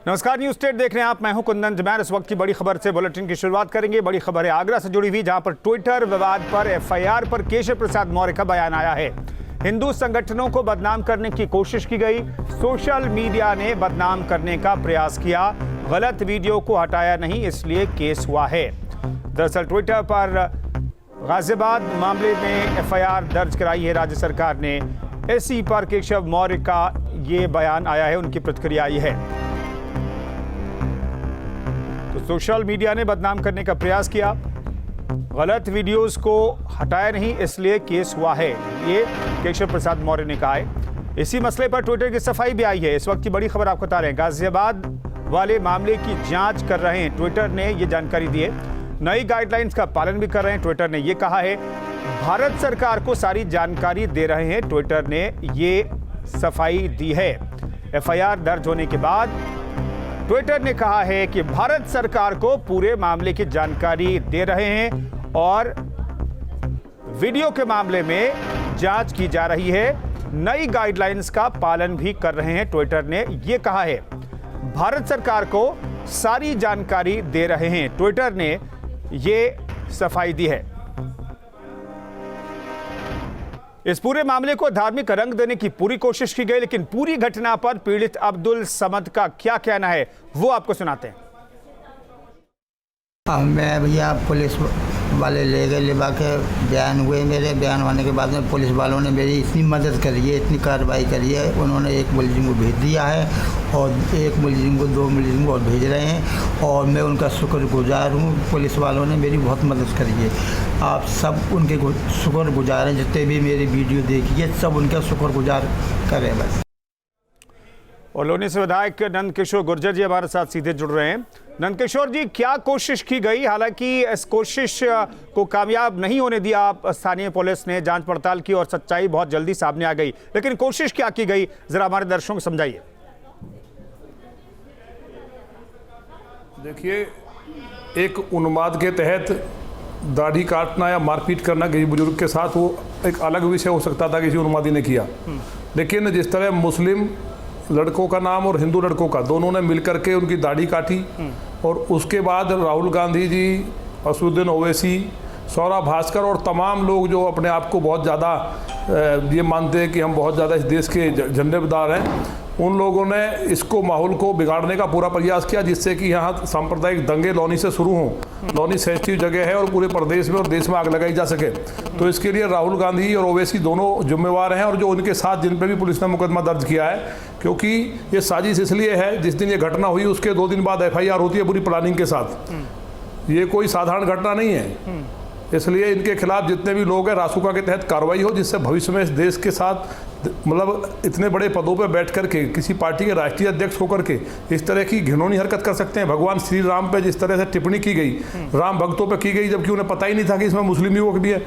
नमस्कार, news state देख रहे हैं आप। मैं हूं कुंदन जमैर। इस वक्त की बड़ी खबर से बुलेटिन की शुरुआत करेंगे। बड़ी खबर है आगरा से जुड़ी हुई, जहां पर ट्विटर विवाद पर एफआईआर पर केशव प्रसाद मौर्य का बयान आया है। हिंदू संगठनों को बदनाम करने की कोशिश की गई, सोशल मीडिया ने बदनाम करने का प्रयास किया, गलत वीडियो को हटाया नहीं, इसलिए केस हुआ है। दरअसल ट्विटर पर गाजियाबाद मामले में एफआईआर दर्ज कराई है राज्य सरकार ने। एसई पर केशव मौर्य का ये बयान आया है, उनकी प्रतिक्रिया आई है। तो सोशल मीडिया ने बदनाम करने का प्रयास किया, गलत वीडियोस को हटाया नहीं, इसलिए केस हुआ है, ये केशव प्रसाद मौर्य ने कहा है। इसी मसले पर ट्विटर की सफाई भी आई है। इस वक्त की बड़ी खबर आपको बता रहे हैं, गाजियाबाद वाले मामले की जांच कर रहे हैं। ट्विटर ने ये जानकारी दी है, नई गाइडलाइंस का पालन भी कर रहे हैं। ट्विटर ने ये कहा है, भारत सरकार को सारी जानकारी दे रहे हैं। ट्विटर ने ये सफाई दी है। एफआईआर दर्ज होने के बाद ट्विटर ने कहा है कि भारत सरकार को पूरे मामले की जानकारी दे रहे हैं और वीडियो के मामले में जांच की जा रही है, नई गाइडलाइंस का पालन भी कर रहे हैं। ट्विटर ने यह कहा है, भारत सरकार को सारी जानकारी दे रहे हैं। ट्विटर ने यह सफाई दी है। इस पूरे मामले को धार्मिक रंग देने की पूरी कोशिश की गई, लेकिन पूरी घटना पर पीड़ित अब्दुल समद का क्या कहना है वो आपको सुनाते हैं। मैं भैया पुलिस वाले ले गए, ले के बयान हुए। मेरे बयान होने के बाद में पुलिस वालों ने मेरी इतनी मदद करी है, इतनी कार्रवाई करी है। उन्होंने एक मुलजिम को भेज दिया है और एक मुलजिम को, 2 मुलजिम को और भेज रहे हैं और मैं उनका शुक्रगुजार हूँ। पुलिस वालों ने मेरी बहुत मदद करी है। आप सब उनके शुक्रगुजार हैं, जितने भी मेरी वीडियो देखी है सब उनका शुक्रगुजार करें बस। और लोनी से विधायक नंदकिशोर गुर्जर जी हमारे साथ सीधे जुड़ रहे हैं। नंदकिशोर जी, क्या कोशिश की गई? हालांकि इस कोशिश को कामयाब नहीं होने दिया स्थानीय पुलिस ने, जांच पड़ताल की और सच्चाई बहुत जल्दी सामने आ गई, लेकिन कोशिश क्या की गई, जरा हमारे दर्शकों को समझाइए। देखिए, एक उन्माद के तहत दाढ़ी काटना या मारपीट करना किसी बुजुर्ग के साथ, वो एक अलग विषय हो सकता था, किसी उन्मादी ने किया। लेकिन जिस तरह मुस्लिम लड़कों का नाम और हिंदू लड़कों का, दोनों ने मिलकर के उनकी दाढ़ी काटी और उसके बाद राहुल गांधी जी, असदुद्दीन ओवैसी, सौरभ भास्कर और तमाम लोग जो अपने आप को बहुत ज़्यादा ये मानते हैं कि हम बहुत ज़्यादा इस देश के झंडेदार हैं, उन लोगों ने इसको, माहौल को बिगाड़ने का पूरा प्रयास किया, जिससे कि यहाँ सांप्रदायिक दंगे लौनी से शुरू हों। लौनी सेंसिटिव जगह है और पूरे प्रदेश में और देश में आग लगाई जा सके, तो इसके लिए राहुल गांधी और ओवैसी दोनों जिम्मेवार हैं। और जो उनके साथ जिन पे भी पुलिस ने मुकदमा दर्ज किया है, क्योंकि ये साजिश इसलिए है, जिस दिन ये घटना हुई उसके 2 दिन बाद एफआईआर होती है पूरी प्लानिंग के साथ। ये कोई साधारण घटना नहीं है, इसलिए इनके खिलाफ जितने भी लोग हैं रासुका के तहत कार्रवाई हो, जिससे भविष्य में इस देश के साथ, मतलब इतने बड़े पदों पर बैठ करके किसी पार्टी के राष्ट्रीय अध्यक्ष होकर के इस तरह की घिनौनी हरकत कर सकते हैं। भगवान श्री राम पे जिस तरह से टिप्पणी की गई, राम भक्तों पे की गई, जबकि उन्हें पता ही नहीं था कि इसमें मुस्लिम युवक भी है।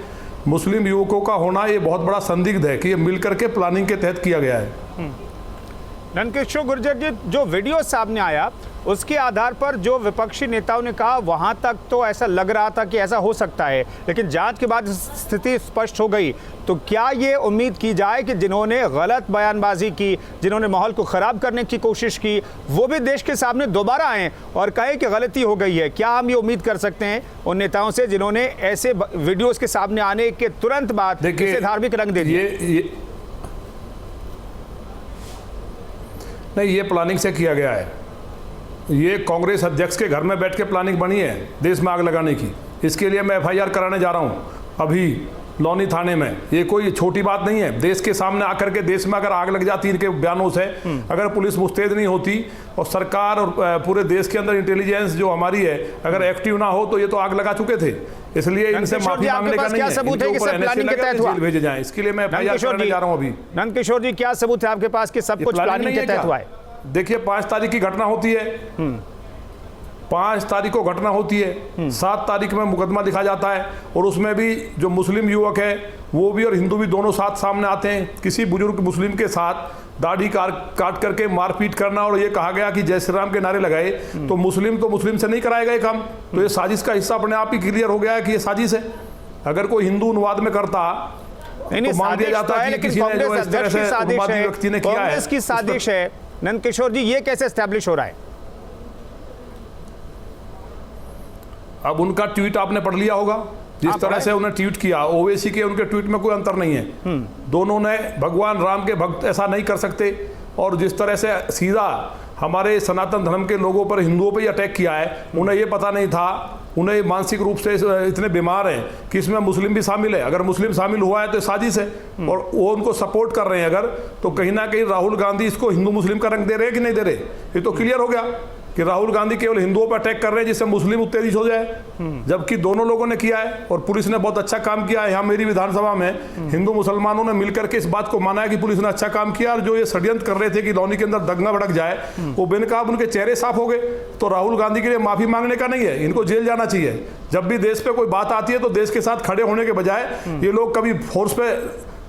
मुस्लिम युवकों का होना ये बहुत बड़ा संदिग्ध है कि ये मिल करके प्लानिंग के तहत किया गया है। नंदकिशोर गुर्जर जी, जो वीडियो सामने आया उसके आधार पर जो विपक्षी नेताओं ने कहा, वहां तक तो ऐसा लग रहा था कि ऐसा हो सकता है, लेकिन जांच के बाद स्थिति स्पष्ट हो गई। तो क्या ये उम्मीद की जाए कि जिन्होंने गलत बयानबाजी की, जिन्होंने माहौल को खराब करने की कोशिश की, वो भी देश के सामने दोबारा आए और कहे कि गलती हो गई है? क्या हम ये उम्मीद कर सकते हैं उन नेताओं से जिन्होंने ऐसे वीडियोज के सामने आने के तुरंत बाद इसे धार्मिक रंग दे दिया? नहीं, ये प्लानिंग से किया गया है। ये कांग्रेस अध्यक्ष के घर में बैठ के प्लानिंग बनी है देश में आग लगाने की। इसके लिए मैं एफआईआर कराने जा रहा हूँ अभी लौनी थाने में। ये कोई छोटी बात नहीं है। देश के सामने आकर के, देश में अगर आग लग जाती इनके बयानों से, अगर पुलिस मुस्तैद नहीं होती और सरकार और पूरे देश के अंदर इंटेलिजेंस जो हमारी है अगर एक्टिव ना हो, तो ये तो आग लगा चुके थे। इसलिए इनसे माफी मांगने का नहीं है, जेल भेजे जाएं। इसके लिए मैं एफआईआर कराने जा रहा हूँ अभी। नंदकिशोर जी, क्या सबूत है आपके पास कि सब कुछ प्लानिंग के तहत हुआ है? देखिए, 5 तारीख की घटना होती है, 5 तारीख को घटना होती है, 7 तारीख में मुकदमा दिखा जाता है और उसमें भी जो मुस्लिम युवक है वो भी और हिंदू भी दोनों साथ सामने आते हैं। किसी बुजुर्ग मुस्लिम के साथ दाढ़ी काट करके मारपीट करना और ये कहा गया कि जय श्री राम के नारे लगाए, तो मुस्लिम से नहीं कराएगा ये काम। तो ये साजिश का हिस्सा अपने आप ही क्लियर हो गया है कि ये साजिश है। अगर कोई हिंदू अनुवाद में करता तो मान दिया जाता है, लेकिन कांग्रेस की साजिश है। नंदकिशोर जी, ये कैसे एस्टैब्लिश हो रहा है? अब उनका ट्वीट आपने पढ़ लिया होगा, जिस तरह से उन्हें ट्वीट किया, ओवैसी के उनके ट्वीट में कोई अंतर नहीं है। दोनों ने भगवान राम के भक्त ऐसा नहीं कर सकते, और जिस तरह से सीधा हमारे सनातन धर्म के लोगों पर, हिंदुओं पर ही अटैक किया है, उन्हें ये पता नहीं था, उन्हें मानसिक रूप से इतने बीमार हैं कि इसमें मुस्लिम भी शामिल है। अगर मुस्लिम शामिल हुआ है तो साजिश है, और वो उनको सपोर्ट कर रहे हैं अगर, तो कहीं ना कहीं राहुल गांधी इसको हिंदू मुस्लिम का रंग दे रहे हैं कि नहीं दे रहे। ये तो क्लियर हो गया कि राहुल गांधी केवल हिंदुओं पर अटैक कर रहे हैं जिससे मुस्लिम उत्तेजित हो जाए, जबकि दोनों लोगों ने किया है और पुलिस ने बहुत अच्छा काम किया है। यहाँ मेरी विधानसभा में हिंदू मुसलमानों ने मिलकर के इस बात को माना है कि पुलिस ने अच्छा काम किया, और जो ये षड्यंत्र कर रहे थे कि लौनी के अंदर दंगा भड़क जाए, वो बेनकाब उनके चेहरे साफ हो गए। तो राहुल गांधी के लिए माफी मांगने का नहीं है, इनको जेल जाना चाहिए। जब भी देश पे कोई बात आती है तो देश के साथ खड़े होने के बजाय ये लोग कभी फोर्स पे,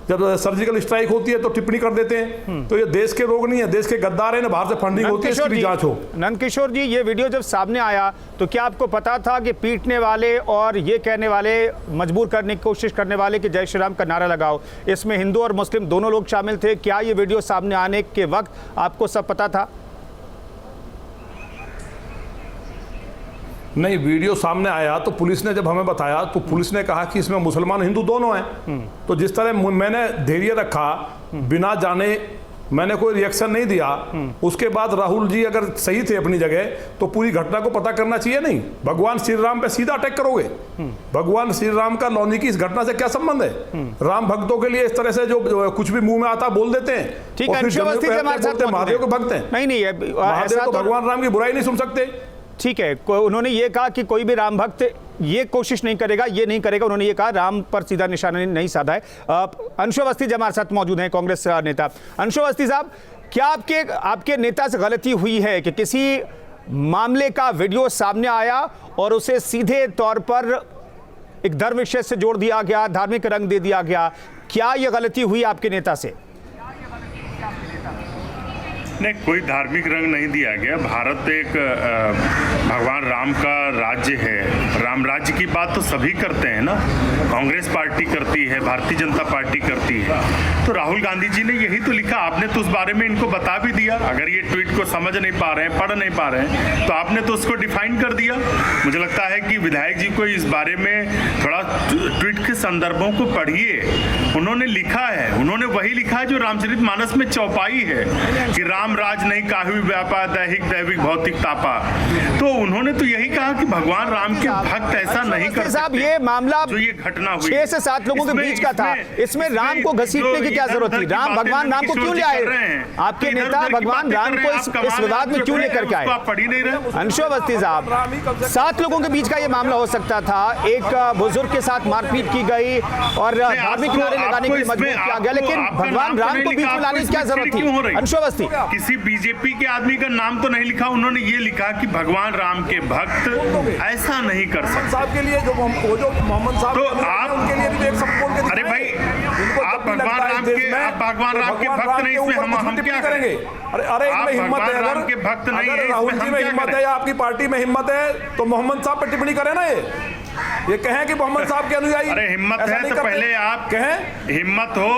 जब सर्जिकल स्ट्राइक होती है तो टिप्पणी कर देते हैं। तो ये देश के लोग नहीं है, देश के गद्दार हैं, बाहर से फंडिंग होती है, इसकी भी जांच हो। नंदकिशोर जी, ये वीडियो जब सामने आया तो क्या आपको पता था कि पीटने वाले और ये कहने वाले, मजबूर करने की कोशिश करने वाले कि जय श्री राम का नारा लगाओ, इसमें हिंदू और मुस्लिम दोनों लोग शामिल थे? क्या ये वीडियो सामने आने के वक्त आपको सब पता था? नहीं, वीडियो सामने आया तो पुलिस ने जब हमें बताया तो पुलिस ने कहा कि इसमें मुसलमान हिंदू दोनों हैं। तो जिस तरह मैंने धैर्य रखा, बिना जाने मैंने कोई रिएक्शन नहीं दिया, उसके बाद राहुल जी अगर सही थे अपनी जगह तो पूरी घटना को पता करना चाहिए। नहीं, भगवान श्री राम पे सीधा अटैक करोगे? भगवान श्री राम का लौनी की इस घटना से क्या संबंध है? राम भक्तों के लिए इस तरह से जो कुछ भी मुंह में आता बोल देते हैं, ठीक है, महादेव के भक्त हैं। नहीं, महादेव तो भगवान राम की बुराई नहीं सुन सकते। ठीक है, उन्होंने ये कहा कि कोई भी राम भक्त ये कोशिश नहीं करेगा, ये नहीं करेगा, उन्होंने ये कहा, राम पर सीधा निशाना नहीं साधा है। अंशु अवस्थी जी हमारे साथ मौजूद हैं, कांग्रेस नेता। अंशु अवस्थी साहब, क्या आपके नेता से गलती हुई है कि किसी मामले का वीडियो सामने आया और उसे सीधे तौर पर एक धर्म विषय से जोड़ दिया गया, धार्मिक रंग दे दिया गया? क्या यह गलती हुई आपके नेता से? नहीं, कोई धार्मिक रंग नहीं दिया गया। भारत एक भगवान राम का राज्य है। राम राज्य की बात तो सभी करते हैं ना, कांग्रेस पार्टी करती है, भारतीय जनता पार्टी करती है। तो राहुल गांधी जी ने यही तो लिखा, आपने तो उस बारे में इनको बता भी दिया। अगर ये ट्वीट को समझ नहीं पा रहे हैं, पढ़ नहीं पा रहे हैं, तो आपने तो उसको डिफाइन कर दिया। मुझे लगता है कि विधायक जी को इस बारे में थोड़ा ट्वीट के संदर्भों को पढ़िए। उन्होंने लिखा है, उन्होंने वही लिखा है जो रामचरितमानस में चौपाई है कि राम राज नहीं काहू व्यापा, दैहिक दैविक भौतिक तापा। तो उन्होंने तो यही कहा कि भगवान राम के भक्त ऐसा नहीं कर सकते। ये मामला जो ये घटना हुई 6 से 7 लोगों के बीच का था, इसमें राम को घसीटने की क्या जरूरत थी? भगवान राम को क्यों ले आए? आपके नेता भगवान राम को इस विवाद में क्यों लेकर के आए? अंशु अवस्थी साहब, 7 लोगों के बीच का ये मामला हो सकता था। एक बुजुर्ग के साथ मारपीट की गई और धार्मिक नारे लगाने के लिए मजबूर किया गया, लेकिन भगवान राम को बीच में लाने की क्या जरूरत थी? अंशु अवस्थी, किसी बीजेपी के आदमी का नाम तो नहीं लिखा, उन्होंने ये लिखा कि भगवान राम के भक्त ऐसा नहीं कर सकते। साहब के लिए जो मोहम्मद साहब, तो आप उनके लिए भी एक सब बोल के, अरे भाई, आप भगवान राम के भक्त नहीं, इसमें हम क्या करेंगे? अरे आप भगवान राम के भक्त नहीं है, राहुल जी में हिम्मत है या आपकी पार्टी में हिम्मत है तो मोहम्मद साहब पर टिप्पणी करें ना। ये कहें कि मोहम्मद साहब के अनुयायी, अरे हिम्मत है तो पहले आप कहें, हिम्मत हो,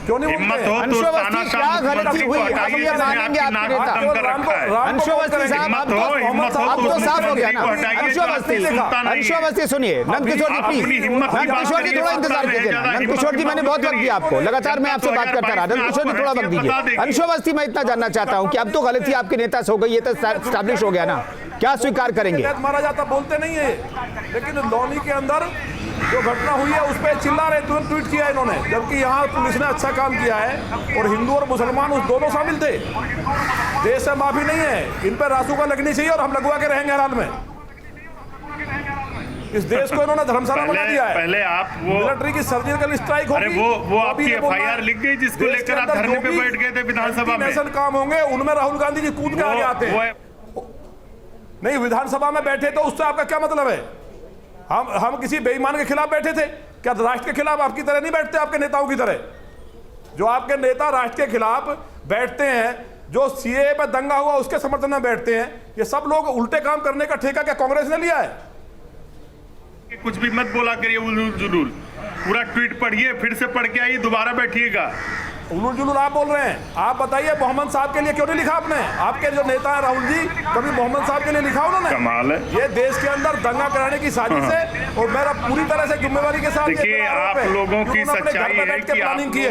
क्यों नहीं हिम्मत हो तो क्या गलती हुई? हम ये मानेंगे आपके नेता। अंशु अवस्थी साहब, अब तो साफ हो गया ना। अंशु अवस्थी सुनिए, नंदकिशोर जी प्लीज, नंदकिशोर जी थोड़ा इंतजार कीजिए। नंदकिशोर जी, मैंने बहुत वक्त दिया आपको, लगातार मैं आपसे बात करता रहा। नंदकिशोर जी थोड़ा वक्त दीजिए। अंशु अवस्थी, मैं इतना जानना चाहता हूँ कि अब तो गलती आपके नेता से हो गई, ये तो स्टैब्लिश हो गया ना, क्या स्वीकार करेंगे? मारा जाता बोलते नहीं है, लेकिन लौनी के अंदर जो घटना हुई है उस पर चिल्ला रहे, तुरंत ट्वीट किया इन्होंने, जबकि यहाँ पुलिस ने अच्छा काम किया है और हिंदू और मुसलमान उस दोनों शामिल थे। देश से माफी नहीं है, इन पर रासुका लगनी चाहिए और हम लगवा के रहेंगे हाल में। इस देश को इन्होंने धर्मशाला बना दिया है। पहले आप वो मिलिट्री की सर्जिकल स्ट्राइक होगी, अरे वो आपकी एफआईआर लिख गई जिसको लेकर आप धरने पे बैठ गए थे विधानसभा में। काम होंगे उनमें राहुल गांधी जी कूद के आगे आते हैं। नहीं, विधानसभा में बैठे तो उससे आपका क्या मतलब है? हम किसी बेईमान के खिलाफ बैठे थे क्या? राष्ट्र के खिलाफ आपकी तरह नहीं बैठते, आपके नेताओं की तरह। जो आपके नेता राष्ट्र के खिलाफ बैठते हैं, जो सीएए पर दंगा हुआ उसके समर्थन में बैठते हैं, ये सब लोग उल्टे काम करने का ठेका क्या कांग्रेस ने लिया है? कुछ भी मत बोला करिए, उलूल जुलूल। पूरा ट्वीट पढ़िए, फिर से पढ़ के आइए, दोबारा बैठिएगा। उलूल जुलूल आप बोल रहे हैं। आप बताइए मोहम्मद साहब के लिए क्यों नहीं लिखा आपने? आपके जो नेता है राहुल जी, कभी मोहम्मद साहब के लिए लिखा उन्होंने? कमाल है। ये देश के अंदर दंगा कराने की साजिश है और मेरा पूरी तरह से जिम्मेवारी के साथ देखिए, आप लोगों की सच्चाई है कि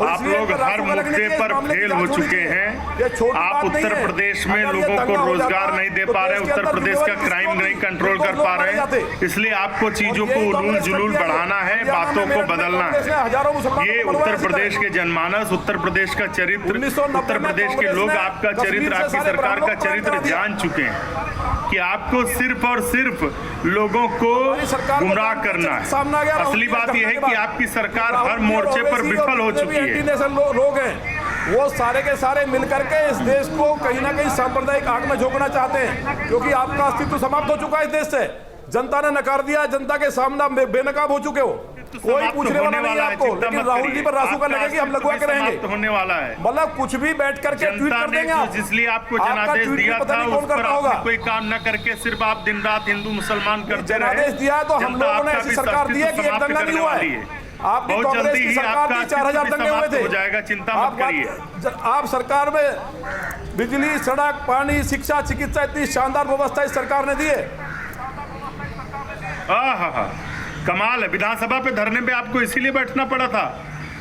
आप लोग हर मुद्दे पर फेल हो चुके हैं। आप उत्तर प्रदेश में लोगों को रोजगार नहीं दे पा रहे, उत्तर प्रदेश का क्राइम नहीं कंट्रोल कर पा रहे, इसलिए आपको चीजों को उलूल जुलूल बढ़ाना है, बातों को बदलना है। ये उत्तर प्रदेश के जनमानस, उत्तर प्रदेश का चरित्र, उत्तर प्रदेश के लोग आपका चरित्र, आपकी सरकार का चरित्र जान चुके हैं कि आपको सिर्फ और सिर्फ लोगों को गुमराह करना है। असली बात यह है कि आपकी सरकार हर मोर्चे पर विफल हो चुकी है। लोग हैं वो सारे के सारे मिलकर के इस देश को कहीं ना कहीं सांप्रदायिक आग में झोंकना चाहते हैं, क्योंकि आपका अस्तित्व समाप्त हो चुका है इस देश से। जनता ने नकार दिया, जनता के सामने बेनकाब हो चुके हो, कोई पूछने वाला नहीं है आपको। लेकिन राहुल जी पर रासू का लगेगी, हम लगवा के रहेंगे होने वाला है। मतलब कुछ भी बैठ करके ट्वीट कर देंगे आप। जिसलिए आपको जनादेश दिया था उस पर आपने कोई काम न करके सिर्फ आप दिन रात हिंदू मुसलमान करते रहे। जनादेश दिया तो हम लोगों ने ऐसी सरकार दी है कि एक दंगा नहीं हुआ है। आपकी कांग्रेस की सरकार थी, 4000 दंगे हुए थे। हो जाएगा, चिंता मत करिए। आप सरकार में बिजली, सड़क, पानी, शिक्षा, चिकित्सा, इतनी शानदार व्यवस्था इस सरकार ने दी है। कमाल है। विधानसभा पे धरने पे आपको इसीलिए बैठना पड़ा था।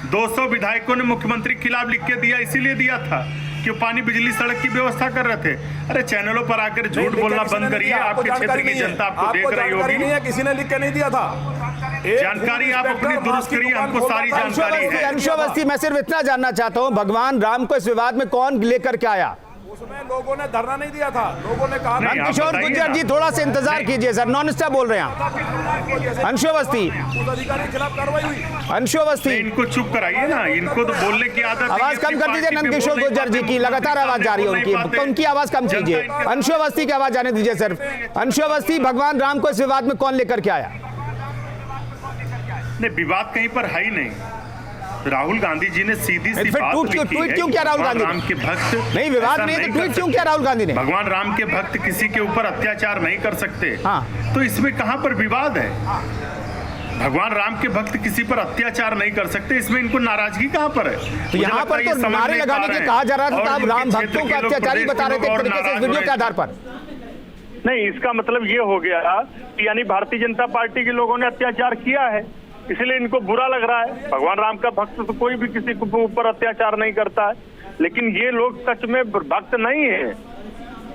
200 विधायकों ने मुख्यमंत्री के खिलाफ लिख के दिया, इसीलिए दिया था कि पानी, बिजली, सड़क की व्यवस्था कर रहे थे। अरे चैनलों पर आकर झूठ बोलना बंद करिए। आपके क्षेत्र की जनता आपको देख रही होगी। किसी ने लिख के नहीं दिया था। जानकारी आप अपनी दुरुस्त करिए, हमको सारी जानकारी है। अंशु अवस्थी, मैं सिर्फ इतना जानना चाहता हूं, भगवान राम को इस विवाद में कौन लेकर के आया? उसमें लोगों ने धरना नहीं दिया था, लोगों ने कहा। नंदकिशोर गुर्जर जी, थोड़ा सा इंतजार कीजिए सर, नॉन स्टॉप बोल रहे हैं। अंशु अवस्थी, अधिकारी के खिलाफ कार्रवाई हुई। अंशु अवस्थी, इनको चुप कराइए ना, इनको तो बोलने की आदत है। आवाज कम कर दीजिए नंदकिशोर गुर्जर जी की, लगातार आवाज जा रही है उनकी, उनकी आवाज कम कीजिए। अंशु अवस्थी की आवाज आने दीजिए सर। अंशु अवस्थी, भगवान राम को इस विवाद में कौन लेकर के आया? नहीं, विवाद कहीं पर है ही नहीं। राहुल गांधी जी ने सीधी सी बात लिखी है। ट्वीट क्यों किया राहुल गांधी? राम के भक्त नहीं, विवाद नहीं तो ट्वीट क्यों किया राहुल गांधी ने? भगवान राम के भक्त किसी के ऊपर अत्याचार नहीं कर सकते। हाँ। तो इसमें कहां पर विवाद है? भगवान राम के भक्त किसी पर अत्याचार नहीं कर सकते, इसमें इनको नाराजगी कहां पर है? तो यहाँ पर तो नारे लगाने के कहा जा रहा था, आप राम भक्तों को अत्याचारी बता रहे थे एक तरीके से इस वीडियो के आधार पर। नहीं, इसका मतलब ये हो गया कि यानी भारतीय जनता पार्टी के लोगों ने अत्याचार किया है, इसलिए इनको बुरा लग रहा है। भगवान राम का भक्त तो कोई भी किसी के ऊपर अत्याचार नहीं करता है, लेकिन ये लोग सच में भक्त नहीं है।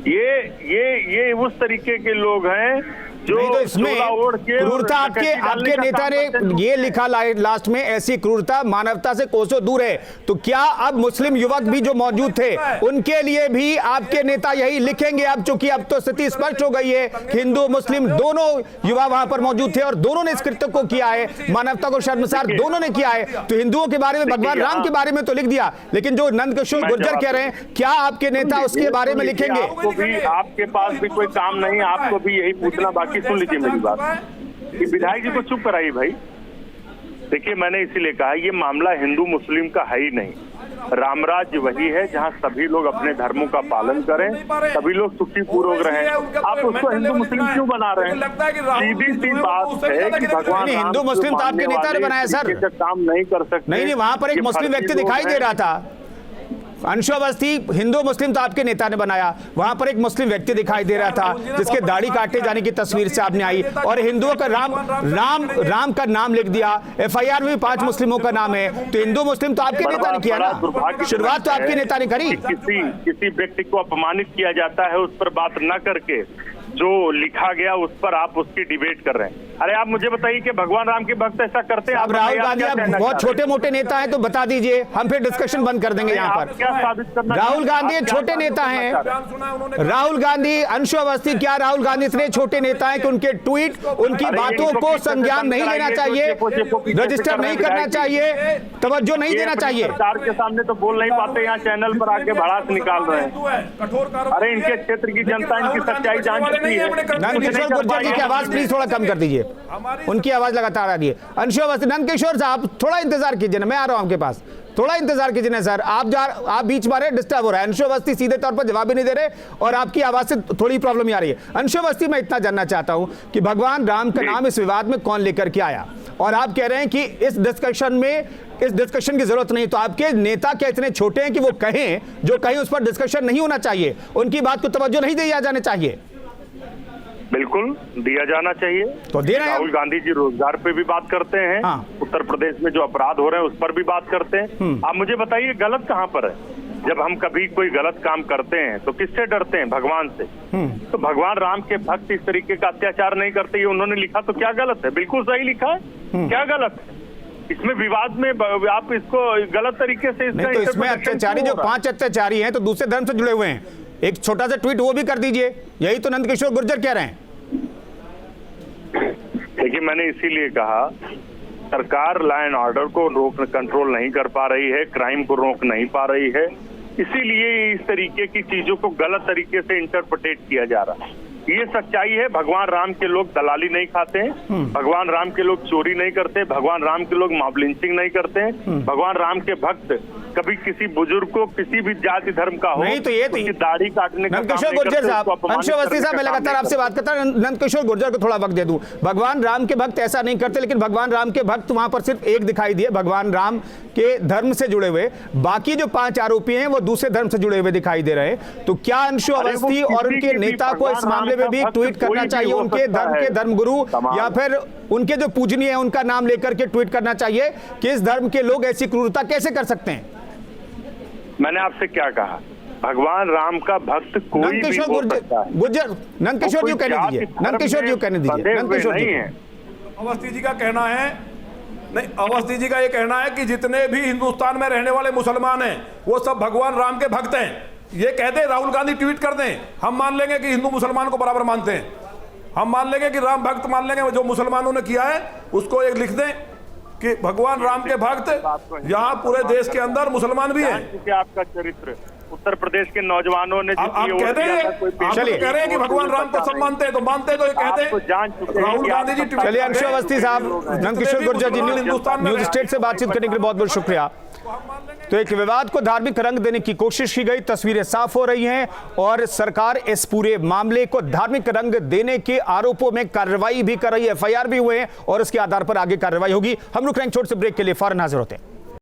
ये उस तरीके के लोग हैं जो नहीं, तो इसमें क्रूरता आपके नेता ने ये लिखा लास्ट में, ऐसी क्रूरता मानवता से कोसों दूर है। तो क्या अब मुस्लिम युवक भी जो मौजूद थे उनके लिए भी आपके नेता यही लिखेंगे? अब चूंकि अब तो स्थिति स्पष्ट हो गई है, हिंदू मुस्लिम दोनों युवा वहां पर मौजूद थे और दोनों ने इस कृत्य को किया है, मानवता को शर्मसार दोनों ने किया है। तो हिंदुओं के बारे में, भगवान राम के बारे में तो लिख दिया, लेकिन जो नंदकिशोर गुर्जर कह रहे हैं, क्या आपके नेता उसके बारे में लिखेंगे? आपके पास भी कोई काम नहीं, आपको भी यही पूछना बाकी। सुन लीजिए मेरी बात, कि विधायक जी को चुप कराइए भाई। देखिए, मैंने इसीलिए कहा ये मामला हिंदू मुस्लिम का है ही नहीं। राम राज्य वही है जहां सभी लोग अपने धर्मों का पालन करें, सभी लोग सुखी पूर्वक रहें। आप उसको हिंदू मुस्लिम क्यों बना रहे हैं? सीधी सी बात है कि भगवान हिंदू मुस्लिम तो आपके नेता ने बनाया सर, काम नहीं कर सकते। नहीं, वहां पर एक मुस्लिम व्यक्ति दिखाई दे रहा था। अंशु अवस्थी, हिंदू मुस्लिम तो आपके नेता ने बनाया, वहां पर एक मुस्लिम व्यक्ति दिखाई दे रहा था जिसके दाढ़ी काटे जाने की तस्वीर सामने आई और हिंदुओं का राम का नाम लिख दिया। एफआईआर में 5 मुस्लिमों का नाम है। तो हिंदू मुस्लिम तो आपके नेता ने किया ना, शुरुआत तो आपके नेता ने करी। किसी व्यक्ति को अपमानित किया जाता है, उस पर बात न करके जो लिखा गया उस पर आप उसकी डिबेट कर रहे हैं। अरे आप मुझे बताइए कि भगवान राम के भक्त ऐसा करते हैं? अब राहुल गांधी आप बहुत छोटे मोटे नेता हैं तो बता दीजिए, हम फिर डिस्कशन बंद कर देंगे यहाँ पर। क्या साबित करना? राहुल गांधी छोटे नेता हैं। राहुल गांधी, अंशु अवस्थी, क्या राहुल गांधी इतने छोटे नेता हैं कि उनके ट्वीट, उनकी बातों को संज्ञान नहीं लेना चाहिए, रजिस्टर नहीं करना चाहिए, तवज्जो नहीं देना चाहिए? सरकार के सामने तो बोल नहीं पाते, यहाँ चैनल पर आके भड़ास निकाल रहे हैं। अरे इनके क्षेत्र की जनता इनकी सच्चाई जान चुकी है। नंदकिशोर गुर्जर जी की आवाज प्लीज थोड़ा कम कर दीजिए। उनकी आवाज लगातार आ रही है। अंशु अवस्थी, नंदकिशोर साहब थोड़ा इंतजार कीजिए ना, मैं आ रहा हूं आपके पास, थोड़ा इंतजार कीजिए ना सर। आप बीच में डिस्टर्ब हो रहा है। अंशु अवस्थी सीधे तौर पर जवाब भी नहीं दे रहे और आपकी आवाज से थोड़ी प्रॉब्लम ही आ रही है। अंशु अवस्थी, मैं इतना जानना चाहता हूं कि भगवान राम का नाम इस विवाद में कौन लेकर के आया, और आप कह रहे हैं कि इस डिस्कशन की जरूरत नहीं, तो आपके नेता क्या इतने छोटे हैं कि वो कहें जो कहीं उस पर डिस्कशन नहीं होना चाहिए, उनकी बात को तवज्जो नहीं दिया जाना चाहिए? बिल्कुल दिया जाना चाहिए। तो दे रहे हैं। राहुल गांधी जी रोजगार पे भी बात करते हैं। हाँ। उत्तर प्रदेश में जो अपराध हो रहे हैं उस पर भी बात करते हैं। आप मुझे बताइए गलत कहाँ पर है? जब हम कभी कोई गलत काम करते हैं तो किससे डरते हैं? भगवान से। तो भगवान राम के भक्त इस तरीके का अत्याचार नहीं करते, ये उन्होंने लिखा तो क्या गलत है? बिल्कुल सही लिखा है, क्या गलत है इसमें? विवाद में आप इसको गलत तरीके से नहीं, तो इसमें अत्याचारी जो 5 अत्याचारी हैं तो दूसरे धर्म से जुड़े हुए हैं, एक छोटा सा ट्वीट वो भी कर दीजिए, यही तो नंदकिशोर गुर्जर कह रहे हैं। देखिए, मैंने इसीलिए कहा सरकार लॉ एंड ऑर्डर को कंट्रोल नहीं कर पा रही है, क्राइम को रोक नहीं पा रही है, इसीलिए इस तरीके की चीजों को गलत तरीके से इंटरप्रिटेट किया जा रहा है। ये सच्चाई है, भगवान राम के लोग दलाली नहीं खाते हैं, भगवान राम के लोग चोरी नहीं करते, भगवान राम के लोग मॉब लिंचिंग नहीं करते हैं, भगवान राम के भक्त कभी किसी बुजुर्ग को किसी भी जाति धर्म का हो नहीं, तो ये उसकी दाढ़ी काटने का काम नंदकिशोर नहीं गुर्जर करते, साहब, उसको अपमानित अंशु अवस्थी करने साहब, का मैं काम लगातार नहीं आपसे बात करता हूं, नंदकिशोर गुर्जर को थोड़ा वक्त दे दूं। भगवान राम के भक्त ऐसा नहीं करते, लेकिन भगवान राम के भक्त वहां पर सिर्फ एक दिखाई दिए, भगवान राम के धर्म से जुड़े हुए, बाकी जो 5 आरोपी हैं वो दूसरे धर्म से जुड़े हुए दिखाई दे रहे हैं। तो क्या अंशु अवस्थी और उनके नेता को इस मामले में भी ट्वीट करना चाहिए, उनके धर्म के धर्मगुरु या फिर उनके जो पूजनीय है उनका नाम लेकर के ट्वीट करना चाहिए कि इस धर्म के लोग ऐसी क्रूरता कैसे कर सकते हैं? मैंने आपसे क्या कहा? भगवान राम का भक्त कोई भी हो सकता है। नंदकिशोर जी कहने दीजिए, नंदकिशोर जी कहने दीजिए, नंदकिशोर जी। अवस्थी जी का कहना है, नहीं, अवस्थी जी का ये कहना है कि जितने भी हिंदुस्तान में रहने वाले मुसलमान हैं वो सब भगवान राम के भक्त हैं। ये कह दे, राहुल गांधी ट्वीट कर दें, हम मान लेंगे कि हिंदू मुसलमान को बराबर मानते हैं, हम मान लेंगे कि राम भक्त मान लेंगे। जो मुसलमानों ने किया है उसको एक लिख दें कि भगवान राम के भक्त यहाँ पूरे देश के अंदर मुसलमान भी हैं। आपका चरित्र उत्तर प्रदेश के नौजवानों ने आप कहते हैं, आप कह रहे हैं कि भगवान राम को सब मानते हैं, तो मानते हैं तो ये कहते हैं राहुल गांधी जी। चलिए अंशु अवस्थी साहब, नंदकिशोर गुर्जर जी, न्यूज स्टेट से बातचीत करने के लिए बहुत बहुत शुक्रिया। तो एक विवाद को धार्मिक रंग देने की कोशिश की गई, तस्वीरें साफ हो रही हैं और सरकार इस पूरे मामले को धार्मिक रंग देने के आरोपों में कार्रवाई भी कर रही है, FIR भी हुए हैं और उसके आधार पर आगे कार्रवाई होगी। हम रुक रहे हैं छोटे से ब्रेक के लिए, फौरन हाजिर होते हैं।